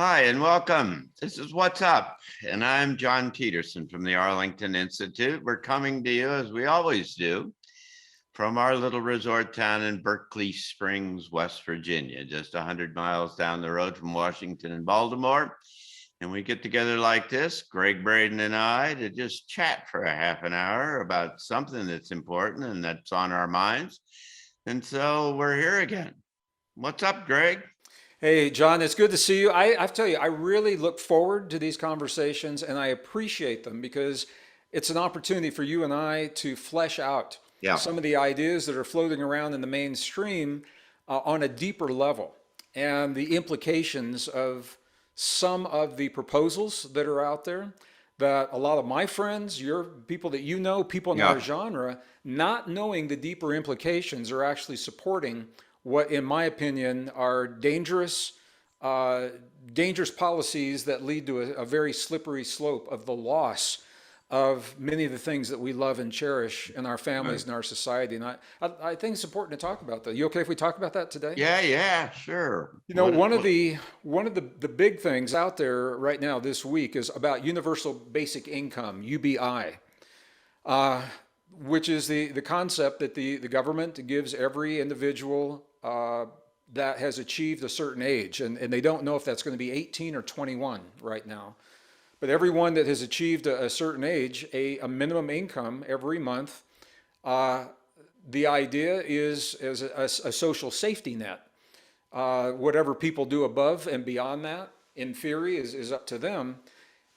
Hi and welcome. This is What's Up, and I'm John Petersen from the Arlington Institute. We're coming to you as we always do from our little resort town in Berkeley Springs, West Virginia, just 100 miles down the road from Washington and Baltimore. And we get together like this, Greg, Braden, and I, to just chat for a half an hour about something that's important and that's on our minds. And so we're here again. What's up, Greg? Hey, John, it's good to see you. I tell you, I really look forward to these conversations and I appreciate them because it's an opportunity for you and I to flesh out Yeah. some of the ideas that are floating around in the mainstream on a deeper level and the implications of some of the proposals that are out there that a lot of my friends, your people that you know, people in our Yeah. genre, not knowing the deeper implications are actually supporting what, in my opinion, are uh, dangerous policies that lead to a very slippery slope of the loss of many of the things that we love and cherish in our families Right. and our society. And I think it's important to talk about that. You okay if we talk about that today? Yeah, sure. You know, one of the big things out there right now this week is about universal basic income, UBI, uh, which is the concept that the government gives every individual that has achieved a certain age, and they don't know if that's going to be 18 or 21 right now. But everyone that has achieved a certain age, a minimum income every month, uh, the idea is as a social safety net. Whatever people do above and beyond that, in theory, is up to them.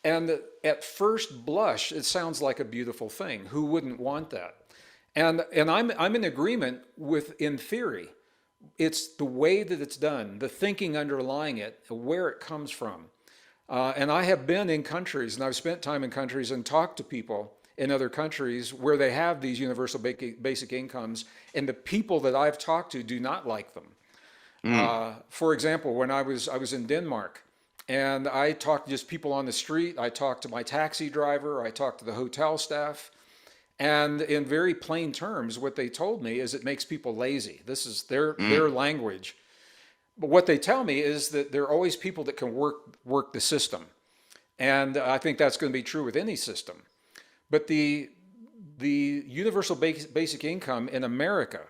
And at first blush, it sounds like a beautiful thing. Who wouldn't want that? And I'm in agreement with, in theory, it's the way that it's done, the thinking underlying it, where it comes from. And I have been in countries, and I've spent time in countries and talked to people in other countries where they have these universal basic incomes, and the people that I've talked to do not like them. Mm. For example, when I was in Denmark, and I talked to just people on the street, I talked to my taxi driver, I talked to the hotel staff, and in very plain terms, what they told me is it makes people lazy. This is their Mm. language. But what they tell me is that there are always people that can work the system, and I think that's going to be true with any system. But the universal basic income in America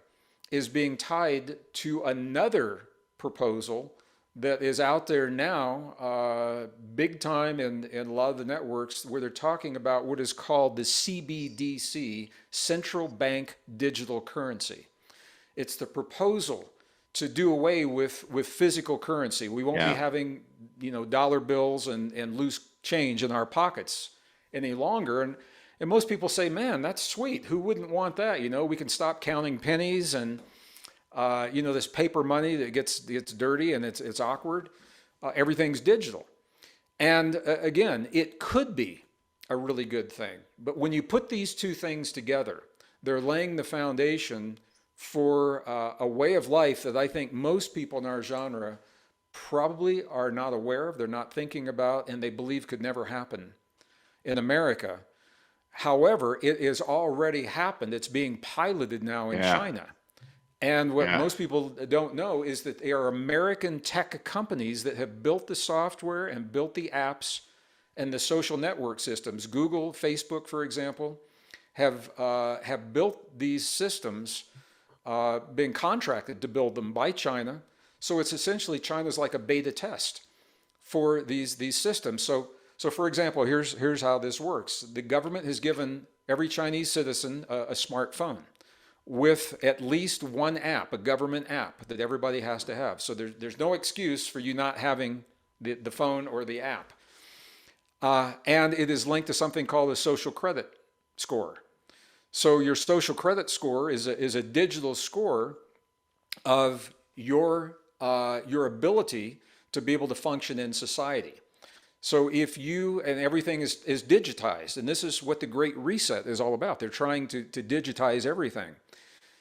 is being tied to another proposal that is out there now, big time in a lot of the networks, where they're talking about what is called the CBDC, Central Bank Digital Currency. It's the proposal to do away with physical currency. We won't be Yeah. having, dollar bills and loose change in our pockets any longer. And most people say, man, that's sweet. Who wouldn't want that? We can stop counting pennies and this paper money that gets dirty and it's awkward. Everything's digital. And again, it could be a really good thing. But when you put these two things together, they're laying the foundation for a way of life that I think most people in our genre probably are not aware of, they're not thinking about, and they believe could never happen in America. However, it has already happened. It's being piloted now in Yeah. China. And what Yeah. most people don't know is that they are American tech companies that have built the software and built the apps and the social network systems. Google, Facebook, for example, have built these systems, been contracted to build them by China. So it's essentially China's like a beta test for these systems. So for example, here's how this works. The government has given every Chinese citizen a smartphone with at least one app, a government app that everybody has to have. So there's no excuse for you not having the phone or the app. And it is linked to something called a social credit score. So your social credit score is a digital score of your ability to be able to function in society. So if you, and everything is digitized, and this is what the Great Reset is all about. They're trying to digitize everything.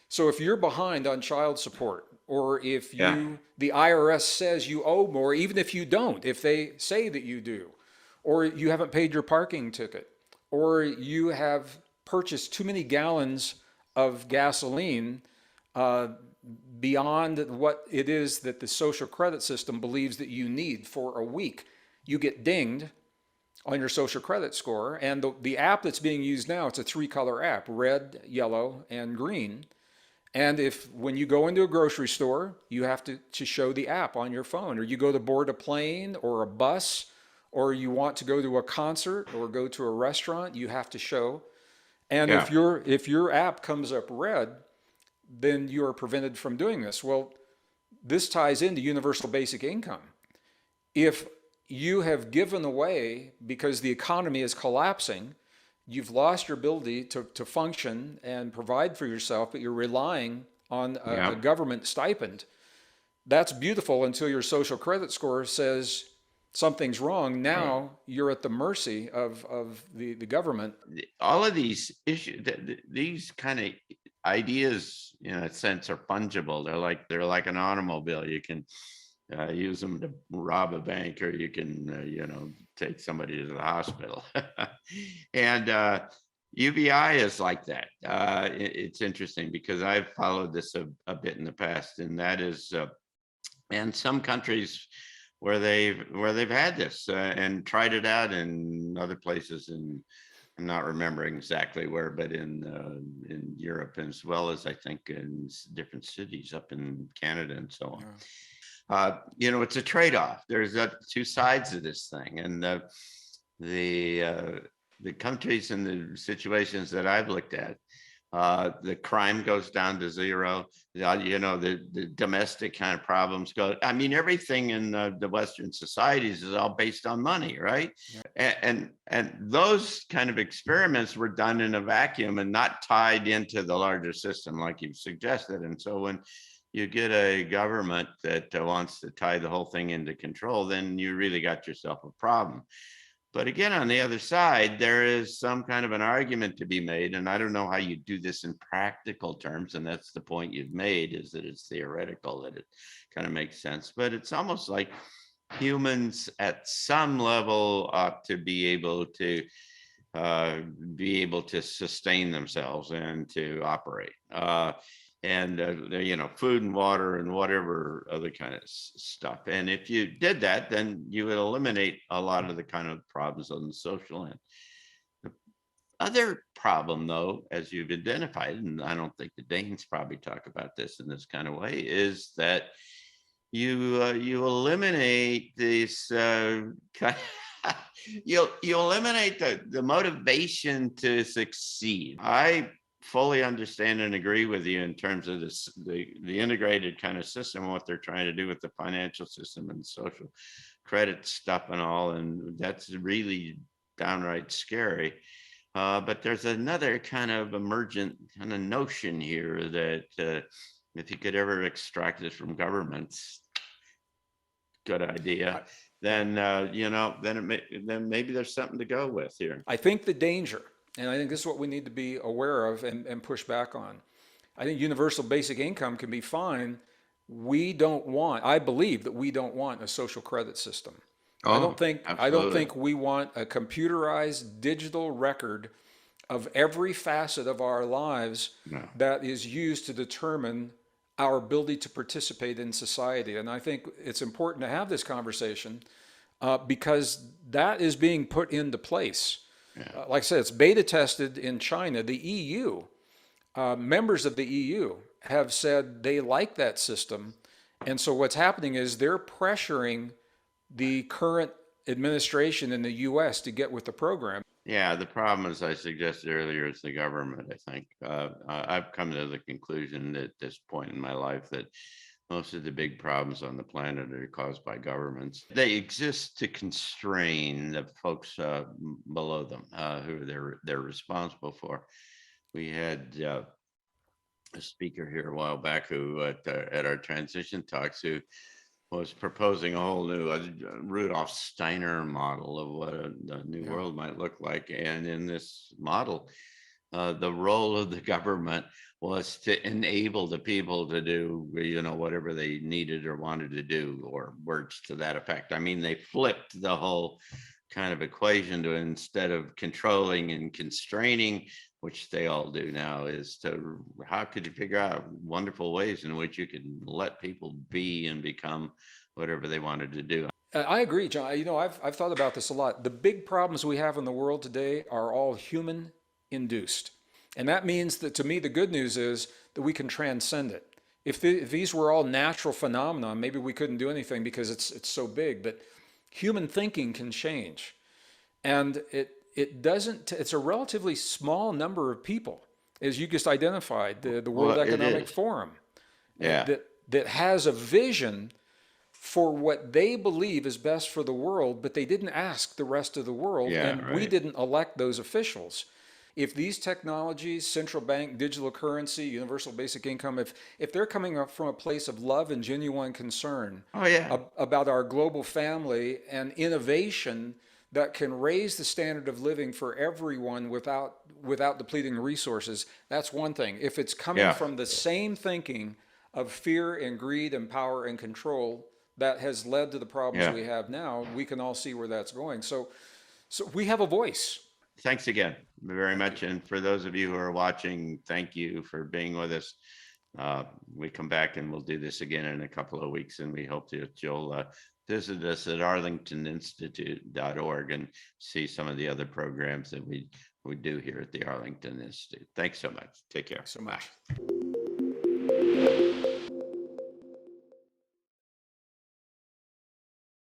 So if you're behind on child support, or if Yeah. the IRS says you owe more, even if you don't, if they say that you do, or you haven't paid your parking ticket, or you have purchased too many gallons of gasoline, uh, beyond what it is that the social credit system believes that you need for a week. You get dinged on your social credit score, and the app that's being used now, it's a three-color app: red, yellow, and green. And if when you go into a grocery store, you have to show the app on your phone, or you go to board a plane or a bus, or you want to go to a concert or go to a restaurant, you have to show. And Yeah. if your app comes up red, then you are prevented from doing this. Well, this ties into universal basic income. If you have given away because the economy is collapsing, you've lost your ability to function and provide for yourself, but you're relying on a Yeah. government stipend. That's beautiful until your social credit score says something's wrong. Right. Now you're at the mercy of the government. All of these issues, these kind of ideas, in a sense, are fungible. They're like an automobile. You can use them to rob a bank, or you can, take somebody to the hospital. And UBI is like that. It's interesting because I've followed this a bit in the past, and that is, and some countries where they've had this and tried it out in other places, and I'm not remembering exactly where, but in Europe, as well as I think in different cities up in Canada and so on. It's a trade-off. There's two sides of this thing, and the countries and the situations that I've looked at, the crime goes down to zero. The domestic kind of problems go. I mean, everything in the Western societies is all based on money, right? And those kind of experiments were done in a vacuum and not tied into the larger system like you've suggested. And so when you get a government that wants to tie the whole thing into control, then you really got yourself a problem. But again, on the other side, there is some kind of an argument to be made, and I don't know how you do this in practical terms, and that's the point you've made, is that it's theoretical, that it kind of makes sense. But it's almost like humans at some level ought to be able to sustain themselves and to operate. And food and water and whatever other kind of stuff. And if you did that, then you would eliminate a lot of the kind of problems on the social end. The other problem, though, as you've identified, and I don't think the Danes probably talk about this in this kind of way, is that you eliminate this you eliminate the motivation to succeed. I fully understand and agree with you in terms of this, the integrated kind of system, what they're trying to do with the financial system and social credit stuff and all, and that's really downright scary. But there's another kind of emergent kind of notion here that if you could ever extract this from governments, good idea. Then then maybe there's something to go with here. I think the danger, and I think this is what we need to be aware of and push back on. I think universal basic income can be fine. I believe that we don't want a social credit system. I don't Absolutely. think we want a computerized digital record of every facet of our lives No. that is used to determine our ability to participate in society. And I think it's important to have this conversation because that is being put into place. Yeah. Like I said, it's beta tested in China. The EU, members of the EU have said they like that system. And so what's happening is they're pressuring the current administration in the US to get with the program. Yeah, the problem, as I suggested earlier, is the government, I think. I've come to the conclusion at this point in my life that most of the big problems on the planet are caused by governments. They exist to constrain the folks below them, who they're responsible for. We had a speaker here a while back who at our transition talks, who was proposing a whole new Rudolf Steiner model of what a new world might look like. And in this model, the role of the government was to enable the people to do, whatever they needed or wanted to do, or words to that effect. I mean, they flipped the whole kind of equation to, instead of controlling and constraining, which they all do now, is to how could you figure out wonderful ways in which you can let people be and become whatever they wanted to do. I agree, John. You know, I've thought about this a lot. The big problems we have in the world today are all human induced. And that means that, to me, the good news is that we can transcend it. If these were all natural phenomena, maybe we couldn't do anything because it's so big. But human thinking can change. And it doesn't, it's a relatively small number of people, as you just identified, the World Well, it Economic is. Forum, Yeah. that has a vision for what they believe is best for the world, but they didn't ask the rest of the world, Yeah. and we Right. didn't elect those officials. If these technologies, central bank, digital currency, universal basic income, if they're coming up from a place of love and genuine concern Oh, yeah. about our global family and innovation that can raise the standard of living for everyone without depleting resources, that's one thing. If it's coming Yeah. from the same thinking of fear and greed and power and control that has led to the problems Yeah. we have now, we can all see where that's going. So we have a voice. Thanks again very Thank you. much. And for those of you who are watching, thank you for being with us. We come back and we'll do this again in a couple of weeks. And we hope that you'll visit us at arlingtoninstitute.org and see some of the other programs that we do here at the Arlington Institute. Thanks so much. Take care. So much. Bye.